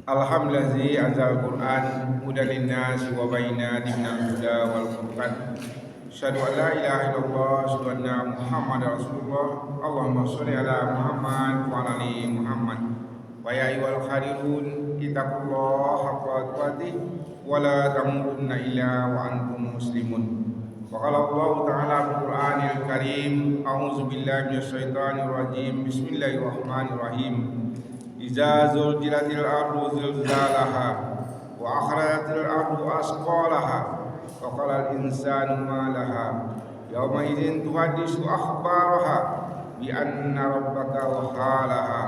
Alhamdulillahi anzal Qur'an hudan linnasi wa bayyinatin minal huda wal furqan. Asyhadu an la ilaha illallah, asyhadu anna Muhammadar Rasulullah. Allahumma sholli ala Muhammad wa ala ali Muhammad. Wa ya ayyuhal khairun ittaqullaha haqqa tuqatih wa la tamutunna illa wa antum muslimun. Wa qala Allah ta'ala fil Qur'anil Karim, a'udzu billahi minasy syaithanir rajim. Bismillahirrahmanirrahim. Iza zulzilatil ardu zilzalaha wa akhrajatil ardu asqalaha wa qala al insanu ma laha yawma idzin tuhaddisu akhbaraha bi anna rabbaka wahalaha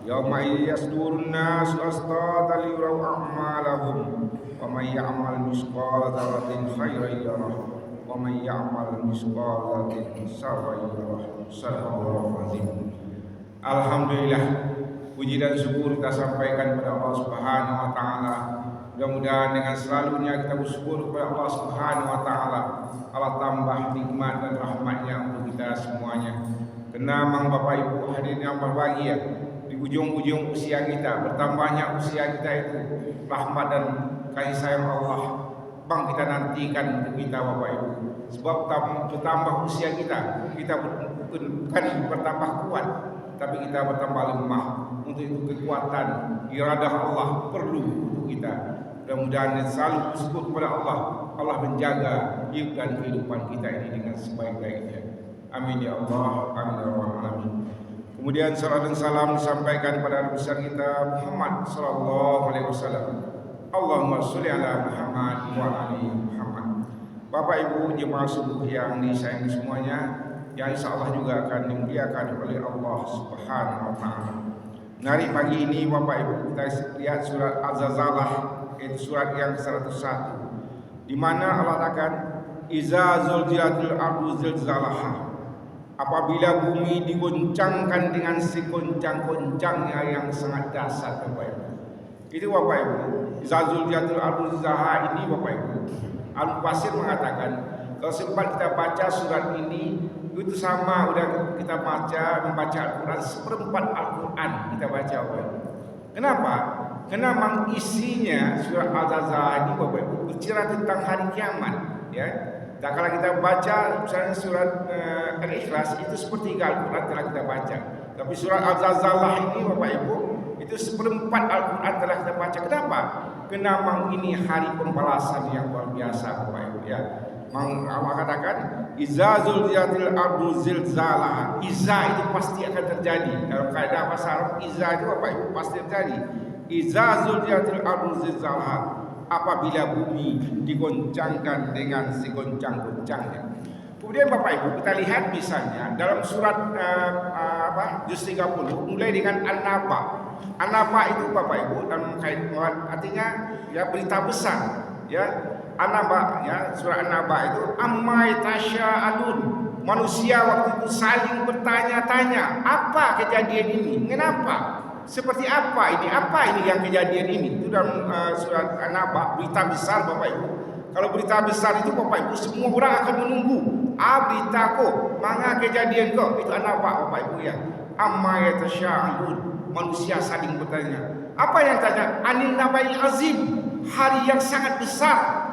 yawma idz yasdurun nasu astatan liyuraw a'malahum wa may ya'mal misqala dzarratin khairan yarah wa may ya'mal misqala dzarratin syarran yarah. Sadaqallahul azim. Alhamdulillah, puji dan syukur kita sampaikan kepada Allah Subhanahu wa taala. Mudah-mudahan dengan selalunya kita bersyukur kepada Allah Subhanahu wa taala, Allah tambah nikmat dan rahmatnya untuk kita semuanya. Karena memang Bapak Ibu hadirin yang berbahagia, di ujung-ujung usia kita, bertambahnya usia kita itu rahmat dan kasih sayang Allah Bang kita nantikan untuk kita Bapak Ibu. Sebab bertambah usia kita bukan bertambah kuat, tapi kita bertambah lemah. Untuk itu kekuatan iradah Allah perlu untuk kita. Mudah-mudahan selalu bersyukur kepada Allah. Allah menjaga hidup dan kehidupan kita ini dengan sebaik-baiknya. Amin ya Allah, amin ya rabbal alamin. Kemudian salam dan salam disampaikan kepada Nabi besar kita Muhammad sallallahu alaihi wasallam. Allahumma sholli ala Muhammad wa ala ali Muhammad. Bapak Ibu jemaah subuh yang disayangi semuanya, yang insyaallah juga akan dimuliakan oleh Allah Subhanahu wa taala. Hari pagi ini Bapak Ibu kita lihat surat Az-Zalzalah, itu surat yang ke-101, di mana Allah katakan iza zulzilatil ardu zilzalaha, apabila bumi digoncangkan dengan segoncang-goncangnya yang sangat dahsyat Bapak Ibu. Itu Bapak Ibu, iza zulzilatil ardu zilzalaha ini Bapak Ibu. Al-Mufassir mengatakan kalau sempat kita baca surat ini itu sama udah kita membaca Al-Quran, seperempat Al-Quran kita baca Bapak Ibu. Kenapa? Karena memang isinya surat Al-Zalzalah ini Bapak Ibu berbicara tentang hari kiamat, ya. Dan kalau kita baca misalnya surat Al-Ikhlas itu sepertiga Al-Quran telah kita baca. Tapi surat Al-Zalzalah ini Bapak Ibu itu seperempat Al-Quran telah kita baca. Kenapa? Karena memang ini hari pembalasan yang luar biasa Bapak Ibu, ya. Allah katakan iza zulzilatil ardu zilzalaha. Iza itu pasti akan terjadi. Dalam kaidah bahasa Arab iza itu Bapak Ibu pasti terjadi. Iza zulzilatil ardu zilzalaha, apabila bumi digoncangkan dengan segoncang-goncangnya. Kemudian Bapak Ibu kita lihat misalnya dalam surat juz 30 mulai dengan An-Naba. An-Naba itu Bapak Ibu dalam kaidah artinya ya berita besar, ya. An-Naba, ya, surah An-Naba itu amma yatasya'alun. Manusia waktu itu saling bertanya-tanya, apa kejadian ini? Kenapa? Seperti apa ini? Apa ini yang kejadian ini? Itu dalam surat An-Naba, berita besar Bapak Ibu. Kalau berita besar itu Bapak Ibu semua orang akan menunggu. Berita kok, mana kejadian kok? Itu An-Naba Bapak Ibu, ya. Amma yatasya'alun. Manusia saling bertanya. Apa yang tanya? Anil nabail azim. Hari yang sangat besar.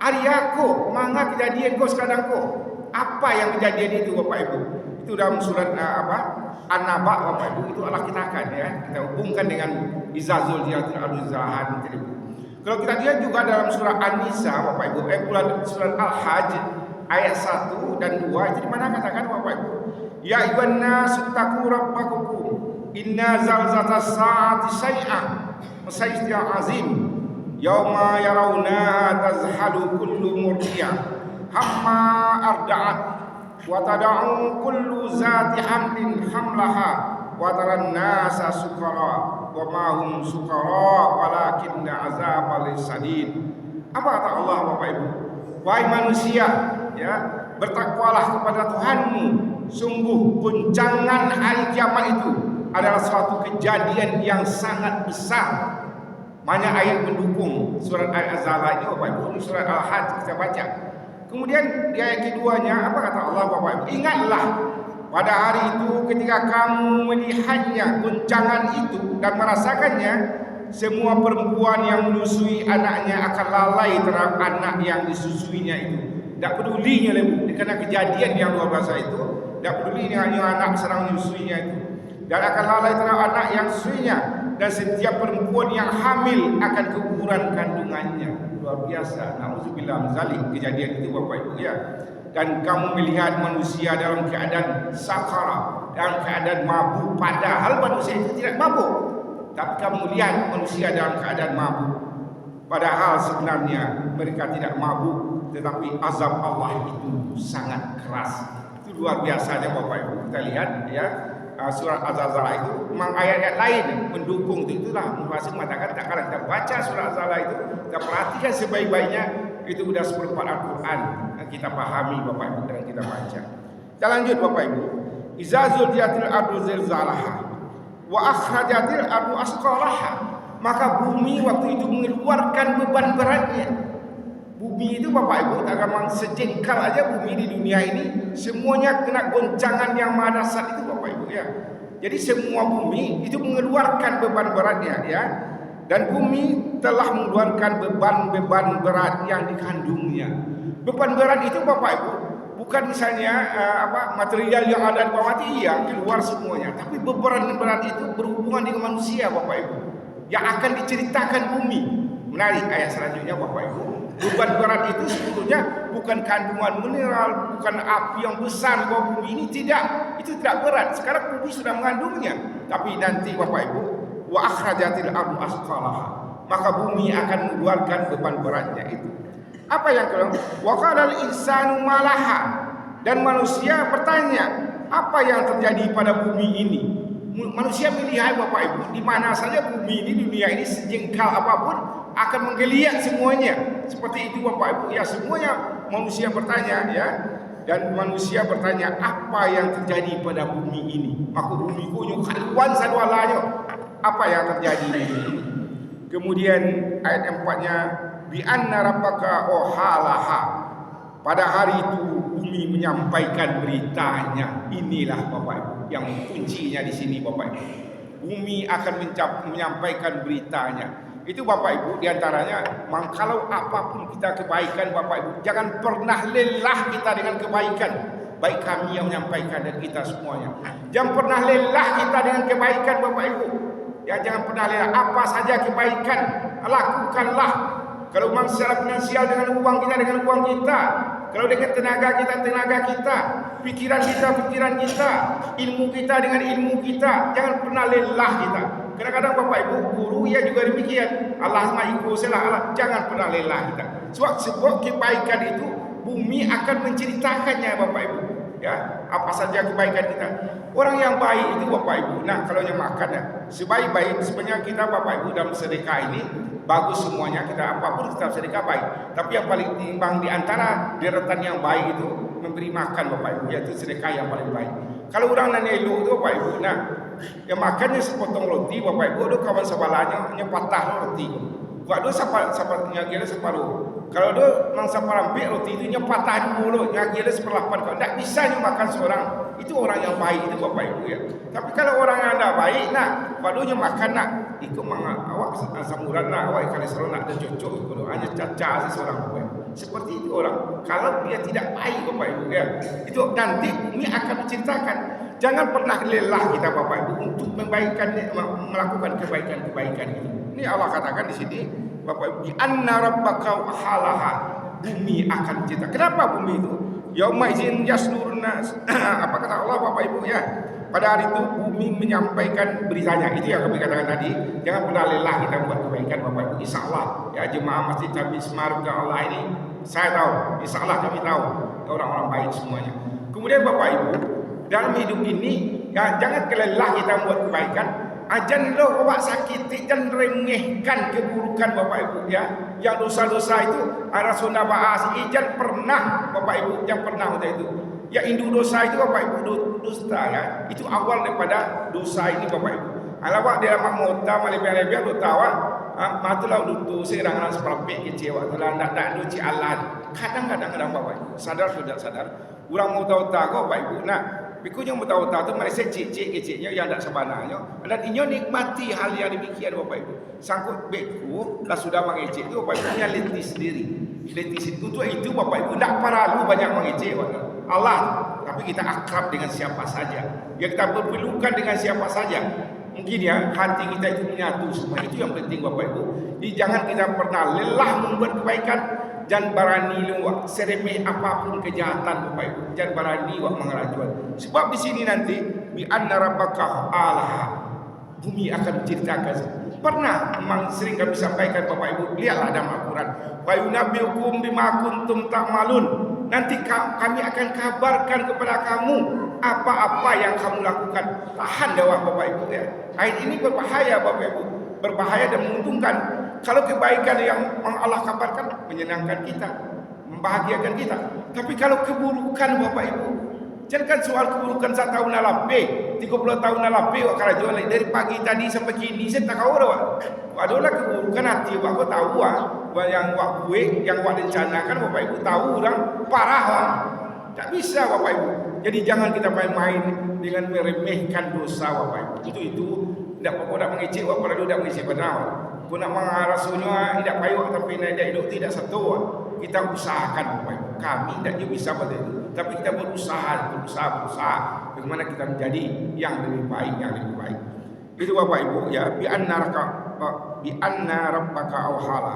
Hari aku, mana kejadian kau sekarang kau? Apa yang kejadian itu Bapak Ibu? Itu dalam surat An-Naba Bapak Ibu, itu Allah katakan, ya. Kita hubungkan dengan iza zulzilatil ardu zilzalaha. Kalau kita lihat juga dalam surah An-Nisa Bapak Ibu, surat Al-Hajj ayat 1 dan 2 itu di mana katakan Bapak Ibu, ya ayyuhan nasu taqu rabbakum inna zalzalatas saati syai'un azim. Yauma yarawna tazhalu kullu murdiah hamma arda'at wa tada'u kullu zati hamlin hamlaha wa taran nasa sukara wa ma hum sukara walakinna azabal sadid. Apa kata Allah Bapak Ibu? Wahai manusia, ya, bertakwalah kepada Tuhanmu. Sungguh guncangan hari kiamat itu adalah suatu kejadian yang sangat besar. Banyak ayat mendukung surat Al-Zalzalah ini Bapak Ibu. Ini surat Al-Hajj kita baca. Kemudian di ayat keduanya apa kata Allah Bapak Ibu? Ingatlah pada hari itu ketika kamu melihatnya guncangan itu dan merasakannya, semua perempuan yang menyusui anaknya akan lalai terhadap anak yang disusuinya itu. Tak pedulinya karena kejadian yang luar biasa itu, tak peduli hanya anak sedang menyusuinya itu, dan akan lalai terhadap anak yang disusuinya. Dan setiap perempuan yang hamil akan keguguran kandungannya. Luar biasa. Nauzubillah min zalik, kejadian itu Bapak Ibu ya. Dan kamu melihat manusia dalam keadaan sakara, dalam keadaan mabuk, padahal manusia itu tidak mabuk. Tapi kamu lihat manusia dalam keadaan mabuk, padahal sebenarnya mereka tidak mabuk, tetapi azab Allah itu sangat keras. Itu luar biasanya Bapak Ibu. Kita lihat ya, surat Az-Zalzalah itu memang ayat-ayat lain mendukung itu. Itulah Mufassir mengatakan kalau kita baca surat Az-Zalzalah itu, kita perhatikan sebaik-baiknya, itu sudah seperempat Al-Quran yang kita pahami Bapak Ibu dan kita baca. Kita lanjut Bapak Ibu. Iza zulzilatil ardu zilzalaha wa akhrajatil ardu asqalaha. Maka bumi waktu itu mengeluarkan beban beratnya. Bumi itu Bapak Ibu, tak memang sejengkal aja bumi di dunia ini semuanya kena goncangan yang maha dahsyat itu Bapak Ibu ya. Jadi semua bumi itu mengeluarkan beban beratnya ya. Dan bumi telah mengeluarkan beban-beban berat yang dikandungnya. Beban berat itu Bapak Ibu bukan misalnya material yang ada di bawah mati, iya keluar semuanya. Tapi beban berat itu berhubungan dengan manusia Bapak Ibu, yang akan diceritakan bumi. Menarik ayat selanjutnya Bapak Ibu. Beban berat itu sebetulnya bukan kandungan mineral, bukan api yang besar di bawah bumi ini, tidak. Itu tidak berat. Sekarang bumi sudah mengandungnya. Tapi nanti Bapak Ibu, wa akhrajatil ardu asqalaha, maka bumi akan mengeluarkan beban beratnya itu. Apa yang kedua? Wa qalal insanu malaha, dan manusia bertanya, apa yang terjadi pada bumi ini? Manusia melihat Bapak Ibu, di mana saja bumi ini, dunia ini sejengkal apapun akan menggeliat semuanya. Seperti itu Bapak Ibu ya, semuanya manusia bertanya ya. Dan manusia bertanya, apa yang terjadi pada bumi ini? Maka bumi kunyo kaluan sadwalanya. Apa yang terjadi ini? Kemudian ayat 4-nya, bi anna rabbaka ohalaha, pada hari itu bumi menyampaikan beritanya. Inilah Bapak Ibu yang kuncinya di sini Bapak Ibu. Bumi akan menyampaikan beritanya. Itu Bapak Ibu diantaranya, kalau apapun kita kebaikan Bapak Ibu, jangan pernah lelah kita dengan kebaikan. Baik kami yang menyampaikan dan kita semuanya. Jangan pernah lelah kita dengan kebaikan Bapak Ibu. Ya, jangan pernah lelah, apa saja kebaikan lakukanlah. Kalau memang secara finansial dengan uang kita, kalau dengan tenaga kita, pikiran kita, ilmu kita dengan ilmu kita, jangan pernah lelah kita. Kadang-kadang Bapak Ibu, guru ya juga demikian. Allah Allah, jangan pernah lelah kita. Sebab sebuah kebaikan itu bumi akan menceritakannya Bapak Ibu. Ya, apa saja kebaikan kita. Orang yang baik itu Bapak Ibu, nah kalau yang makan ya, sebaik-baik sebenarnya kita Bapak Ibu dalam sedekah ini bagus semuanya, kita apapun kita sedekah baik. Tapi yang paling timbang di antara deretan yang baik itu memberi makan Bapak Ibu, yaitu sedekah yang paling baik. Kalau orang nanya elok itu Bapak Ibu, nah yang makannya sepotong roti Bapak Ibu, ada kawan sebalanya nyepatah roti. Buat dia siapa kira separuh. Kalau dia mangsa parambil roti itu nyepatah dulu, kira seperlapan. Kalau tidak bisa makan seorang, itu orang yang baik itu Bapak Ibu ya. Tapi kalau orang yang tidak baik, nah padunya makan nak ikut awak samuran nak awak kali seorang nak cocok itu hanya caca seorang Bapak Ibu. Seperti itu orang. Kalau dia tidak baik Bapak Ibu ya, itu nanti bumi akan menceritakan. Jangan pernah lelah kita Bapak Ibu untuk melakukan kebaikan-kebaikan itu. Ini Allah katakan di sini Bapak Ibu, anna rabbaka halaha, bumi akan cerita. Kenapa bumi itu? Yauma idzin yasdurun nas. Apa kata Allah Bapak Ibu ya? Pada hari itu bumi menyampaikan beritanya. Itu yang kami katakan tadi. Jangan pernah lelah kita buat kebaikan Bapak Ibu. Insyaallah ya, jemaah Masjid Tabligh Semarang Allah ini saya tahu, insyaallah kami tahu orang-orang baik semuanya. Kemudian Bapak Ibu, dalam hidup ini ya, jangan kelelah kita buat kebaikan. Ajan lo awak sakit, jangan remehkan keburukan Bapak Ibu ya. Yang dosa-dosa itu ada sunda bahas, jangan pernah Bapak Ibu, jangan pernah itu. Ya induk dosa itu Bapak Ibu dusta ya. Itu awal daripada dosa ini Bapak Ibu. Alawak dia mak mota malebih-lebih do tawa, matulah dutu serang seperti kecewa tulah nak duci Allah. Kadang-kadang Bapak Ibu, sadar sudah sadar. Urang mau tahu Bapak Ibu. Nah, Beku yang tahu-tahu tu Malaysia cik-cik keciknya yang tak sebenarnya. Dan inyo nikmati hal yang demikian Bapak Ibu. Sangkut beku lah sudah mengecek tu Bapak Ibu punya lentis sendiri. Lentis itu Bapak Ibu tak perlu banyak mengecek Allah. Tapi kita akrab dengan siapa saja. Ya kita berpelukan dengan siapa saja. Mungkin ya hati kita itu menyatu semua. Itu yang penting Bapak Ibu. Jadi jangan kita pernah lelah membuat kebaikan. Jangan berani luak seremeh apapun kejahatan Bapak Ibu. Jangan berani luak mengerajuan. Sebab di sini nanti bi anna rabbaka Allah. Bumi akan menceritakan. Pernah memang sering kami sampaikan Bapak Ibu, lihatlah dalam Al-Quran. Wa yunabbiukum bima kuntum ta'malun. Nanti kami akan kabarkan kepada kamu apa-apa yang kamu lakukan. Tahan jawab Bapak Ibu ya. Ayat ini berbahaya Bapak Ibu. Berbahaya dan menguntungkan. Kalau kebaikan yang Allah kabarkan menyenangkan kita, membahagiakan kita. Tapi kalau keburukan Bapak Ibu, jangan kan soal keburukan 1 tahun lebih, 30 tahun lebih wak kerajaan dari pagi tadi sampai kini saya tak tahu dah. Adalah keburukan hati wak aku tahu yang wak gue, yang wak rencanakan Bapak Ibu tahu orang parah lah. Tak bisa Bapak Ibu. Jadi jangan kita main-main dengan meremehkan dosa Bapak Ibu. Itu tidak apa-apa nak mengecek wak pada tidak mengecek benar. Kau nak mengarasunya tidak payah tapi nak hidup tidak satu. Kita usahakan Bapak Ibu. Kami tidak bisa pada itu. Tapi kita berusaha. Bagaimana kita menjadi yang lebih baik. Itu Bapak Ibu ya. Bi anna rabbaka awhala.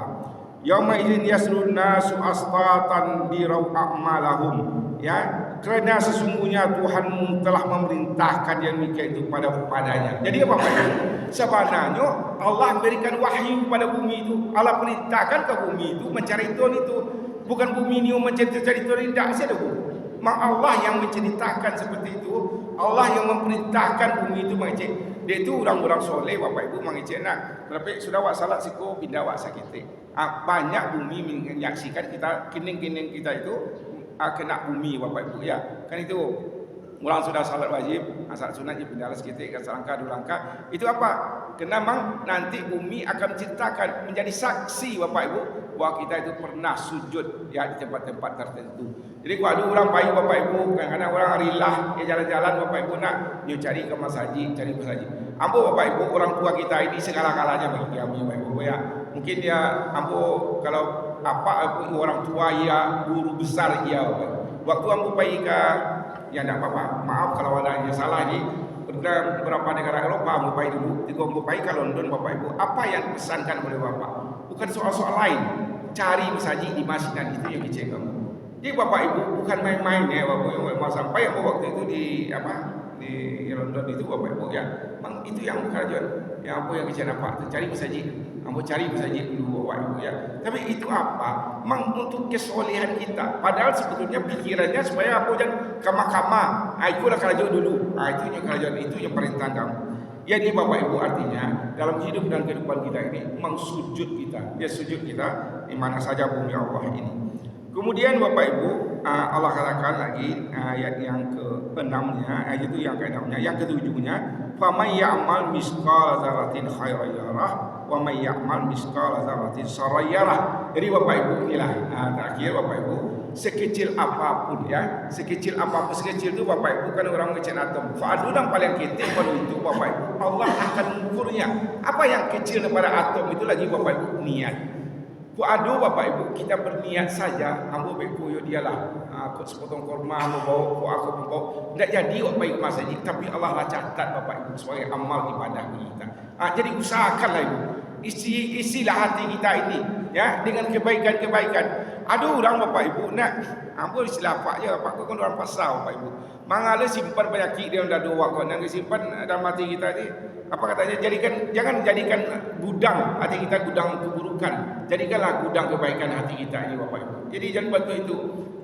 Yauma idzin yasrun nasu asqatan dirau a'malahum. Ya, kerana sesungguhnya Tuhanmu telah memerintahkan yang demikian itu padanya. Jadi apa Bapak Ibu? Sebenarnya Allah memberikan wahyu pada bumi itu. Allah perintahkan ke bumi itu mencari Tuhan itu. Bukan bumi ini mencari Tuhan, tidak ada Bu. Mak Allah yang menceritakan seperti itu. Allah yang memerintahkan bumi itu mengecek. Dia itu orang-orang soleh Bapak Ibu mengecek nak. Tapi sudah wak salat siko pindah wak sakit. Banyak bumi menyaksikan kita kining-kining kita itu kena bumi Bapak Ibu ya. Kan itu orang sudah salat wajib, salat sunat je pindah sikit ke selangkah 2 langkah. Itu apa? Kena memang nanti bumi akan menceritakan menjadi saksi Bapak Ibu bahwa kita itu pernah sujud ya di tempat-tempat tertentu. Jadi kalau ada orang baik Bapak Ibu, kadang-kadang orang rilah jalan-jalan Bapak Ibu nak dia cari ke masjid, Ambo Bapak Ibu orang tua kita ini segala-galanya bagi kami Bapak Ibu ya. Mungkin dia ambo kalau apa orang tua ya guru besar ya Bapak Ibu. Waktu ambo pergi ke ya tidak apa-apa. Maaf kalau ada yang salah ni. Beberapa negara Eropa ambo pergi dulu. Tiga ambo pergi ke London Bapak Ibu. Apa yang dipesankan oleh Bapak? Bukan soal-soal lain. Cari masjid di masjid itu yang dicek kamu. Jadi Bapak Ibu bukan main-main ya Bapak Ibu. Sampai waktu itu di London itu Bapak Ibu ya. Memang itu yang kerajaan. Yang apa yang kita dapat cari masjid. Ambo cari masjid dulu Bapak Ibu ya. Tapi itu apa? Memang untuk kesolehan kita. Padahal sebetulnya pikirannya supaya apa jangan kama-kama. Itulah kerajaan dulu. Itu yang kerajaan itu yang perintah kamu. Ya ini Bapak Ibu artinya dalam hidup dan kehidupan kita ini memang sujud kita. Ya sujud kita di mana saja bumi Allah ini. Kemudian Bapak Ibu Allah katakan lagi ayat yang ke-6-nya, ayat itu yang ke-6-nya, yang ke-7-nya, "Faman ya'mal misqala dzarratin khairan yarah wa may ya'mal misqala dzarratin syarran yarah." Jadi Bapak Ibu inilah terakhir Bapak Ibu, sekecil apapun ya, sekecil itu Bapak Ibu kan orang ngecek atom. Fa'adu dan paling kecil pada itu Bapak Ibu, Allah akan mengukurnya. Apa yang kecil daripada atom itu lagi Bapak Ibu niat. Ado Bapak Ibu kita berniat saja, ambo bekoyo dialah aku sepotong kurma ambo bawa aku bawa tidak jadi Bapak Ibu masjid, tapi Allah lah catat Bapak Ibu sebagai amal ibadah kita. Jadi usahakanlah Ibu, isilah hati kita ini ya dengan kebaikan-kebaikan. Ada orang Bapak Ibu nak ambo silap je Bapak kan orang pasal Bapak Ibu. Mangala simpan penyakit dia dah 2 waktu nang simpan dalam hati kita ni. Apa katanya, jangan jadikan gudang hati kita gudang keburukan. Jadikanlah gudang kebaikan hati kita ini Bapak Ibu. Jadi jangan bantu itu.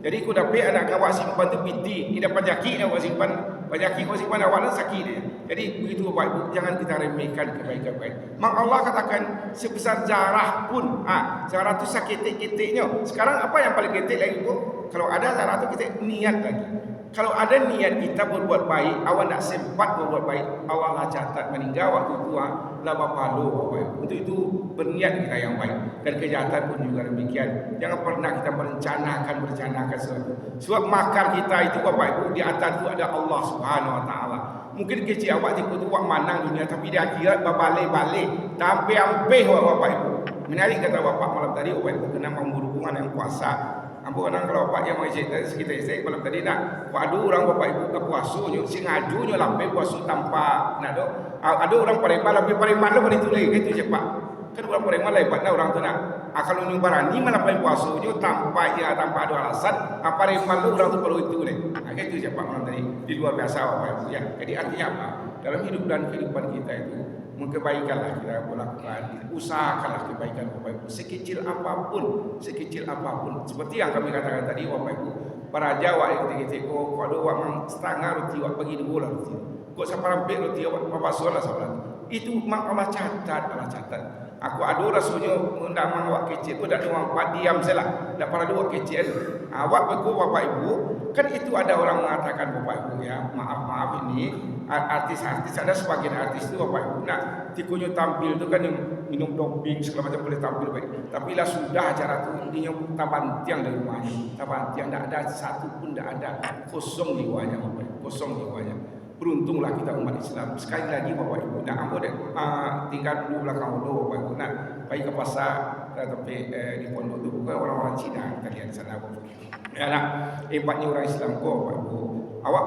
Jadi aku dapat anak kawak simpan tu piti. Ini dapat penyakit awak simpan. Penyakit awak simpan awak nak sakit dia. Jadi begitu Bapak Ibu. Jangan kita remehkan kebaikan-kebaikan. Mak Allah katakan sebesar zarah pun. Zarah tu sakit ketik-ketiknya. Sekarang apa yang paling ketik lagi Bu? Kalau ada zarah tu kita niat lagi. Kalau ada niat kita berbuat baik, awak nak sempat berbuat baik, awak lah catat meninggal waktu itu lah bapalo. Untuk itu berniat kita yang baik. Dan kejahatan pun juga demikian. Jangan pernah kita merencanakan sesuatu. Sebab makar kita itu Bapak Ibu di atas itu ada Allah Subhanahu Wa Taala. Mungkin kecil awak tipu tu awak manang dunia, tapi di akhirat berbalik-balik sampai Bapak Ibu. Menarik kata Bapak malam tadi, Bapak Ibu kena memberhubungan yang kuasa. Ambo orang kalau Bapak yang mai cerita sekitar saya malam tadi nak ada orang Bapak Ibu ke puasanya si ngajunya lampai puasa tanpa nak ada orang Palembang lampai Palembang lah pada tulis gitu je Pak. Kan orang Palembang lah hebatlah orang tu nak kalau nyung barani malam puasanya tanpa ada alasan Palembang lah orang tu perlu itu ni. Gitu je Pak malam tadi di luar biasa Bapak Ibu ya. Jadi artinya apa? Dalam hidup dan kehidupan kita itu kebaikanlah kita lakukan, usahakanlah kebaikan Bapak Ibu sekecil apapun. Seperti yang kami katakan tadi Bapak Ibu, para Jawa yang ketika kau ada orang setengah roti awak bagi dua roti, kau sampai hampir roti awak bapak solat itu mak Allah catat. Aku ada rasanya mendak mang awak kecil, aku dak orang pak diam salah, dak para dua kecil. Awak beku Bapak Ibu, kan itu ada orang mengatakan Bapak Ibu ya, maaf ini artis-artis ada sebagian artis itu Bapak Ibu nak tikunya tampil itu kan yang minum doping segala macam boleh tampil baik. Tapi lah sudah acara itu intinya tabantiang dari rumahnya, tabantiang tidak ada satu pun tidak ada, kosong jiwanya Bapak Ibu, kosong jiwanya. Beruntunglah kita umat Islam. Sekali lagi Bapak Ibu, nak ambo dek tinggal dulu belakang dulu Bapak Ibu, nak pergi ke pasar tapi di pondok itu bukan orang-orang Cina kalian sana Bapak Ibu. Ya nak hebatnya orang Islam kok Bapak Ibu. Awak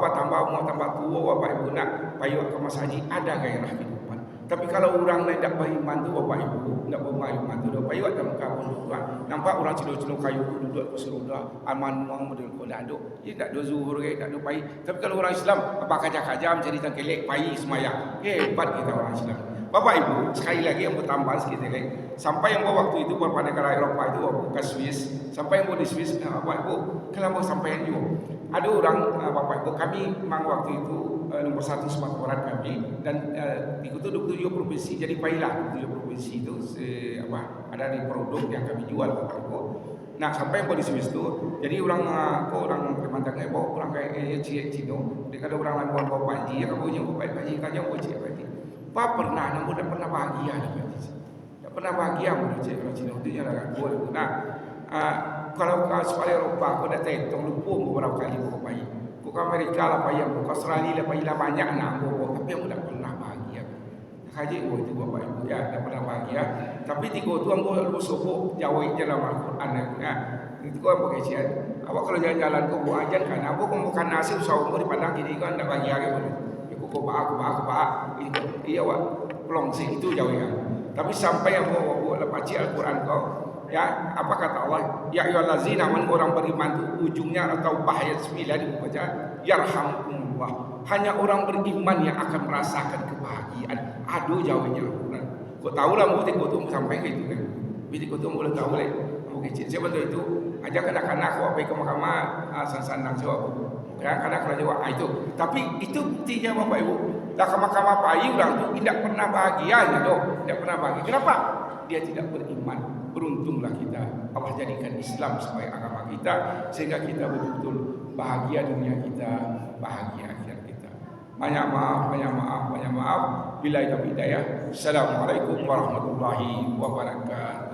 mau tambah tua Bapak Ibu nak pergi ke masjid ada gairah kehidupan. Tapi kalau orang lain tak beriman tu Bapak Ibu, nak beriman tu dah pergi ke muka pondok tu. Nampak orang cino-cino kayu tu duduk ke seroda, aman muang model kau dah ada. Dia tak ada zuhur ke, tak ada pergi. Tapi kalau orang Islam apa kaca-kaca mencari tangkelek pergi semayang. Hebat kita orang Islam. Bapak Ibu, sekali lagi yang bertambah sedikit lagi. Sampai yang waktu itu beberapa negara Eropah itu ke Swiss, sampai yang di Swiss, Bapak Ibu, kenapa sampai yang juga? Ada orang Bapak Ibu, kami memang waktu itu nomor 1 Sumatera Barat kami dan ikuti 27 provinsi. Jadi pailah 27 provinsi itu ada di produk yang kami jual Bapak Ibu. Nah sampai yang di Swiss itu, jadi orang Kalimantan bawa orang kayak Cino, dia ada orang lain bawa panji, ya kamu yang bawa panji, kan yang bawa panji. Pak pernah, namun tak pernah bahagia tak pernah bahagia mudah cik Cina itu yang agak kuat. Nah kalau ke sekolah Eropah aku dah tengok lupa beberapa kali aku pergi. Aku ke Amerika lah pergi, aku ke Australia lah pergi lah banyak anak aku, tapi aku tak pernah bahagia. Kaji itu Bapak Ibu ya, tak pernah bahagia. Tapi tiga tu aku lu sobok jauh jalan Al-Quran ya. Itu kau apa kecian? Awak kalau jalan-jalan kau buat ajan kan, aku kau makan nasi usah umur dipandang gini kan tak bahagia ke boleh. Aku bahak ini awak pelongsi itu jauh ya. Tapi sampai yang bawa baca Al-Quran kau ya, apa kata Allah? Ya ayyuhallazina amanu, orang beriman itu ujungnya atau ayat 9 dibaca yarhamukumullah. Hanya orang beriman yang akan merasakan kebahagiaan. Aduh jauhnya Al-Quran. Kau tahu lah mesti kau tu sampai ke itu kan. Bila kau tu boleh tahu boleh. Okey, siapa tu itu? Ajak anak-anak kau pergi ke mahkamah san-sanang jawab. Kadang-kadang kalau jawab itu. Tapi itu buktinya Bapak Ibu. Dah ke mahkamah payi orang tu tidak pernah bahagianya doh. Tidak pernah bahagia. Kenapa? Dia tidak beriman. Beruntunglah kita. Allah jadikan Islam sebagai agama kita sehingga kita betul-betul bahagia dunia kita, bahagia akhirat kita. Banyak maaf. Billahi taufiq hidayah. Assalamualaikum warahmatullahi wabarakatuh.